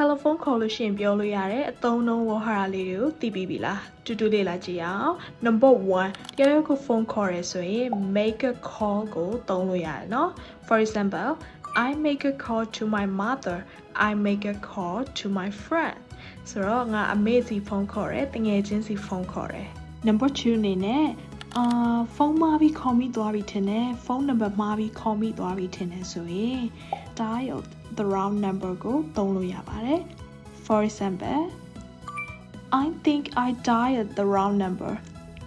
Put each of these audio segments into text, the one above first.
telephone call လို့ရှိရင်ပြောလို့ရတယ်အသုံးနှုန်းဝေါ်ဟာရလေးတွေကိုသိပြီးပြီလားတူတူလေးလာကြည့်အောင် number 1တယောက်ယောက်ကို phone call ရဲဆိုရင် make a call ကိုသုံးလို့ရတယ်เนาะ for example I make a call to my mother I make a call to my friend ဆိုတော့ငါအမေစီဖုန်းခေါ်တယ်တငယ်ချင်းစီဖုန်းခေါ်တယ် number 2အနေနဲ့ဖုန်းမှာပြီးခေါ်မိသွားပြီထင်တယ်ဖုန်းနံပါတ်မှာပြီးခေါ်မိသွားပြီထင်တယ်ဆိုရင် dial the wrong number ကိုသုံးလို့ရပါတယ် for example I think I dialed the wrong number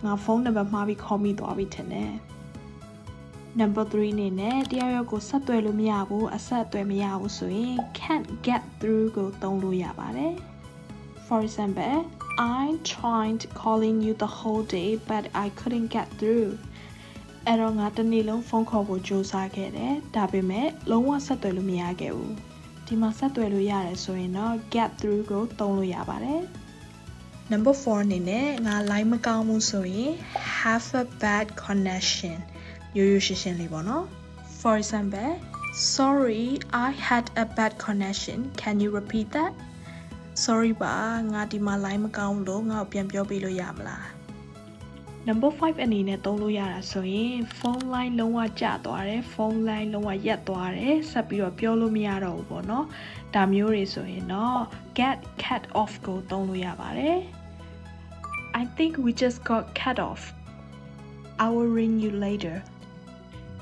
ငါဖုန်းနံပါတ်မှာပြီးခေါ်မိသွားပြီထင်တယ် number 3အနေနဲ့တယောက်ယောက်ကိုဆက်သွယ်လို့မရဘူးအဆက်အသွယ်မရဘူးဆိုရင် can't get through ကိုသုံးလို့ရပါတယ် for example I tried calling you the whole day but I couldn't get through အဲ့တော့ငါတနေ့လုံးဖုန်းခေါ်ဖို့ကြိုးစားခဲ့တယ်ဒါပေမဲ့လုံးဝဆက်သွယ်လို့မရခဲ့ဘူးဒီမှာဆက်သွယ်လို့ရတယ်ဆိုရင်တော့ get through ကိုသုံးလို့ရပါတယ် number 4အနေနဲ့ငါ line မကောင်းဘူးဆိုရင် have a bad connection ရိုးရိုးရှင်းရှင်းလေးပေါ့နော် for example sorry I had a bad connection can you repeat that sorry ပါငါဒီမှာ line မကောင်းလို့ငါ့ကိုပြန်ပြောပြလို့ရမလား number 5အနေနဲ့သုံးလို့ရတာဆိုရင် phone line လုံးဝကျသွားတယ် phone line လုံးဝရပ်သွားတယ်ဆက်ပြီးတော့ပြောလို့မရတော့ဘူးပေါ့နော်ဒါမျိုးတွေဆိုရင်တော့ get cut off ကိုသုံးလို့ရပါတယ် I think we just got cut off I will ring you later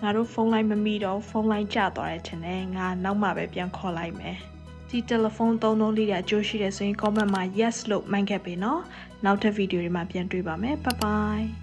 ငါတို့ဖုန်းလိုင်းမမိတော့ဖုန်းလိုင်းကျသွားတယ်ထင်တယ်ငါနောက်မှပဲပြန်ခေါ်လိုက်မယ်ဒီတယ်လီဖုန်းသုံးလုံးလေးတွေအကျိုးရှိတယ်ဆိုရင် comment မှာ yes လို့မှန်ခဲ့ပြီเนาะနောက်ထပ်ဗီဒီယိုတွေမှာပြန်တွေ့ပါမယ် bye bye